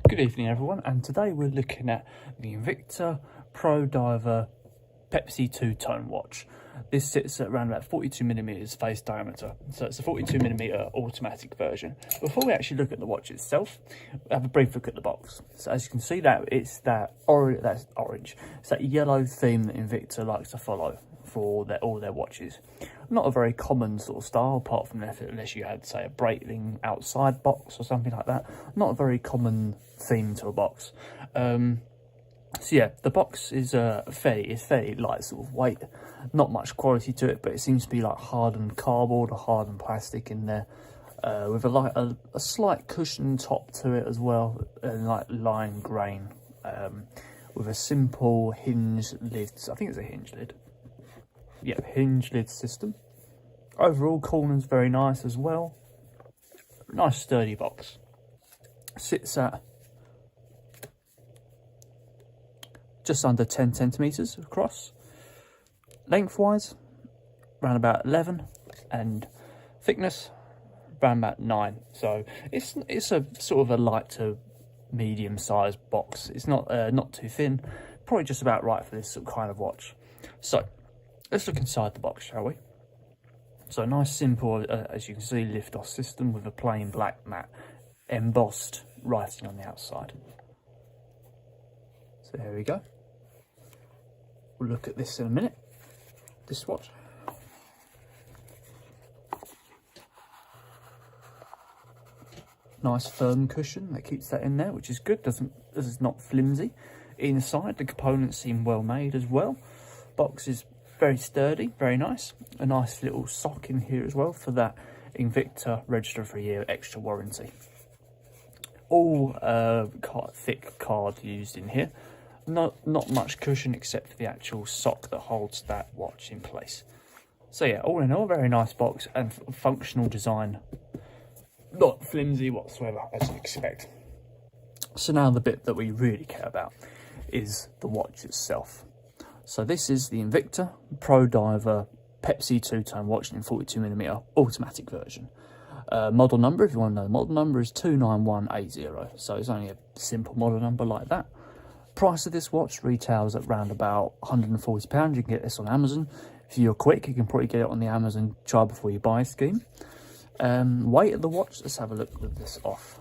Good evening everyone, and today we're looking at the Invicta Pro Diver Pepsi two-tone watch. This sits at around about 42mm face diameter, so it's a 42mm automatic version. Before we actually look at the watch itself, we'll have a brief look at the box. So as you can see, that's orange. It's that yellow theme that Invicta likes to follow for all their watches. Not a very common sort of style, apart from unless you had, say, a Breitling outside box or something like that. Not a very common theme to a box. So yeah, the box is fairly light sort of weight. Not much quality to it, but it seems to be like hardened cardboard or hardened plastic in there, with a slight cushion top to it as well, and like lime grain, with a simple hinge lid. I think it's a hinge lid. Yeah, hinge lid system. Overall, corners very nice as well. Nice sturdy box. Sits at just under 10 centimeters across. Lengthwise, around about 11, and thickness around about 9. So it's a sort of a light to medium sized box. It's not too thin. Probably just about right for this kind of watch. So let's look inside the box, shall we? So nice, simple, as you can see, lift-off system with a plain black matte embossed writing on the outside. So there we go. We'll look at this in a minute, this watch. Nice firm cushion that keeps that in there, which is good. It's not flimsy. Inside, the components seem well made as well. Box is very sturdy, very nice. A nice little sock in here as well for that Invicta register for a year extra warranty. All thick card used in here. Not much cushion except for the actual sock that holds that watch in place. So yeah, all in all, very nice box and functional design. Not flimsy whatsoever, as you'd expect. So now the bit that we really care about is the watch itself. So this is the Invicta Pro Diver Pepsi two-tone watch in 42mm automatic version. Model number, if you want to know the model number, is 29180. So it's only a simple model number like that. Price of this watch retails at around about £140. You can get this on Amazon. If you're quick, you can probably get it on the Amazon try before you buy scheme. Weight of the watch, let's have a look with this off.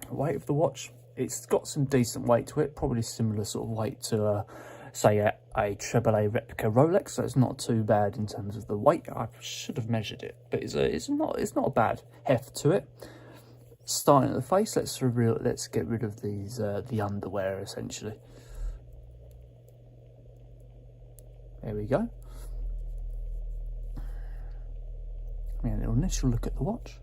Weight of the watch, it's got some decent weight to it, probably similar sort of weight to say a AAA replica Rolex, so it's not too bad in terms of the weight. I should have measured it, but it's not a bad heft to it. Starting at the face, let's get rid of these the underwear essentially. There we go. An initial look at the watch.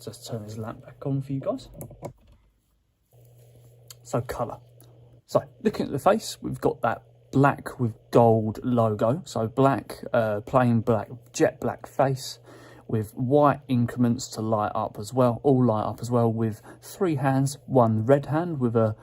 Just turn this lamp back on for you guys. So colour. So looking at the face, we've got that black with gold logo. So black, plain black, jet black face with white increments to light up as well. All light up as well with 3 hands, one red hand with a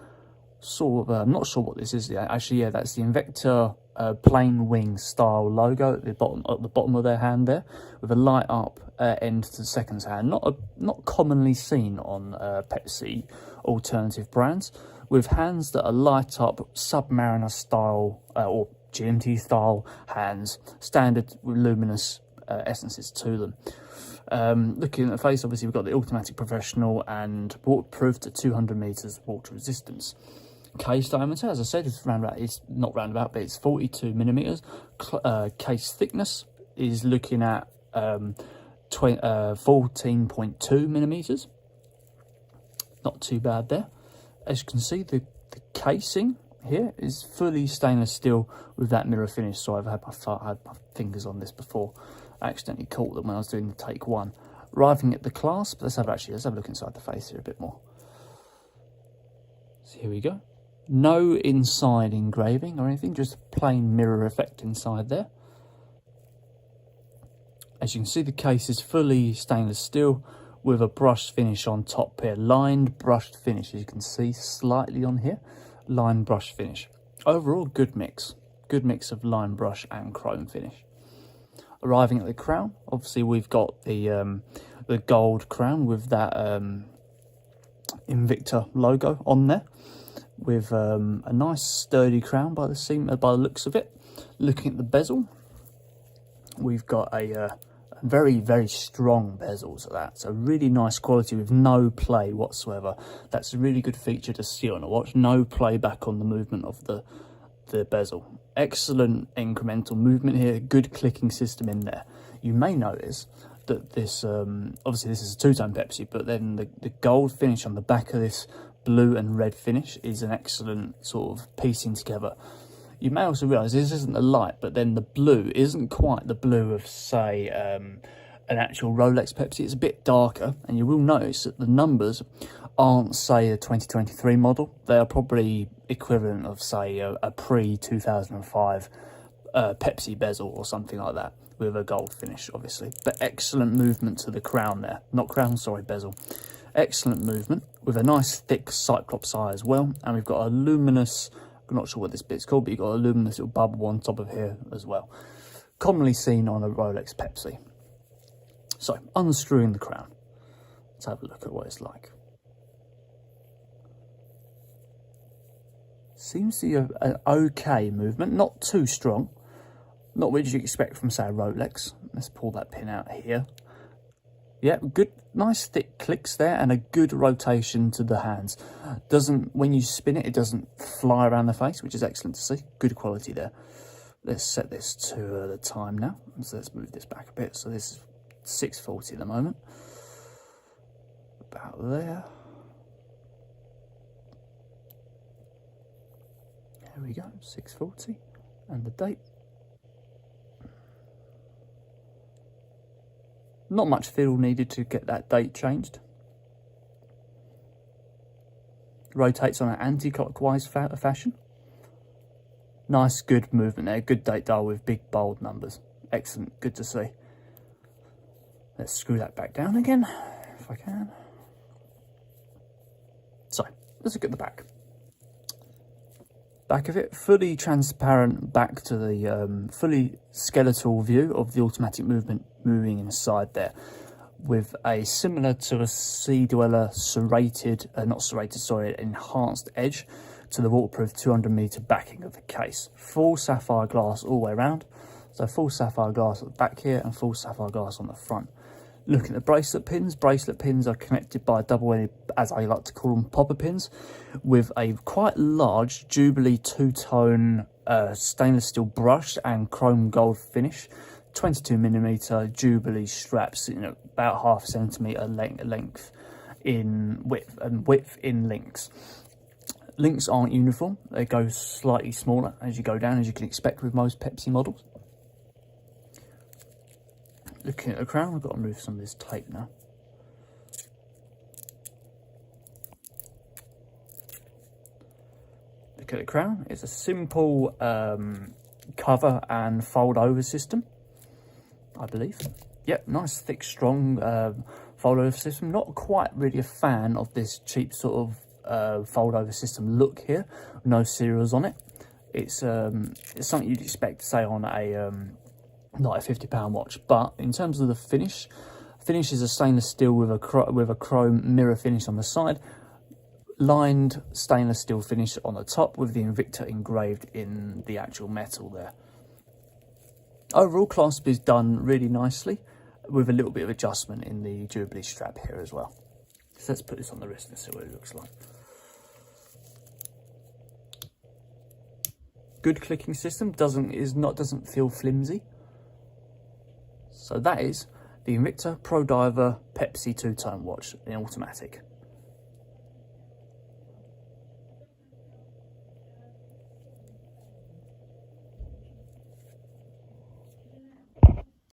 sort of, I'm not sure what this is. Actually, yeah, that's the Invicta plain wing style logo at the bottom of their hand there, with a light up end to the second hand. Not commonly seen on Pepsi alternative brands, with hands that are light up Submariner style or GMT style hands, standard with luminous essences to them. Looking at the face, obviously we've got the automatic professional and waterproof to 200 meters water resistance. Case diameter, as I said, is not roundabout, but it's 42mm. Case thickness is looking at 14.2mm. Not too bad there. As you can see, the casing here is fully stainless steel with that mirror finish. So I've had my fingers on this before. I accidentally caught them when I was doing the take one. Arriving at the clasp, let's have a look inside the face here a bit more. So here we go. No inside engraving or anything, just a plain mirror effect inside there. As you can see, the case is fully stainless steel with a brushed finish on top here. Lined brushed finish, as you can see slightly on here. Lined brushed finish. Overall, good mix. Good mix of lime brush and chrome finish. Arriving at the crown, obviously we've got the gold crown with that Invicta logo on there, with a nice sturdy crown by the looks of it. Looking at the bezel, we've got a very, very strong bezel to that, so really nice quality with no play whatsoever. That's a really good feature to see on a watch. No playback on the movement of the bezel. Excellent incremental movement here, good clicking system in there. You may notice that this, obviously this is a two-tone Pepsi, but then the gold finish on the back of this blue and red finish is an excellent sort of piecing together. You may also realise this isn't a light, but then the blue isn't quite the blue of, say, an actual Rolex Pepsi. It's a bit darker, and you will notice that the numbers aren't, say, a 2023 model. They are probably equivalent of, say, a pre-2005 Pepsi bezel or something like that, with a gold finish, obviously. But excellent movement to the crown there. Not crown, sorry, bezel. Excellent movement, with a nice thick Cyclops eye as well. And we've got a luminous, I'm not sure what this bit's called, but you've got a luminous little bubble on top of here as well. Commonly seen on a Rolex Pepsi. So, unscrewing the crown. Let's have a look at what it's like. Seems to be an okay movement, not too strong. Not what you expect from, say, a Rolex. Let's pull that pin out here. Yeah, good, nice thick clicks there, and a good rotation to the hands. When you spin it, it doesn't fly around the face, which is excellent to see. Good quality there. Let's set this to the time now. So let's move this back a bit. So this is 6:40 at the moment. About there. There we go, 6:40, and the date. Not much fiddle needed to get that date changed. Rotates on an anti-clockwise fashion. Nice, good movement there. Good date dial with big, bold numbers. Excellent, good to see. Let's screw that back down again, if I can. So, let's look at the back. Back of it, fully transparent back to the fully skeletal view of the automatic movement moving inside there, with a similar to a Sea Dweller enhanced edge to the waterproof 200mm backing of the case. Full sapphire glass all the way around, so full sapphire glass at the back here and full sapphire glass on the front. Looking at the bracelet pins are connected by double-ended, as I like to call them, popper pins, with a quite large Jubilee two-tone stainless steel brush and chrome gold finish. 22mm Jubilee straps, about half a centimetre length in width, and width in links. Links aren't uniform, they go slightly smaller as you go down, as you can expect with most Pepsi models. Looking at the crown, I've got to move some of this tape now. Look at the crown, it's a simple cover and fold over system, I believe. Yep, nice thick strong fold over system. Not quite really a fan of this cheap sort of fold over system look here. No serials on it. It's something you'd expect to say on a not a £50 watch, but in terms of the finish is a stainless steel with a chrome mirror finish on the side, lined stainless steel finish on the top with the Invicta engraved in the actual metal there. Overall, clasp is done really nicely, with a little bit of adjustment in the Jubilee strap here as well. So let's put this on the wrist and see what it looks like. Good clicking system, doesn't feel flimsy. So that is the Invicta Pro Diver Pepsi two-tone watch in automatic.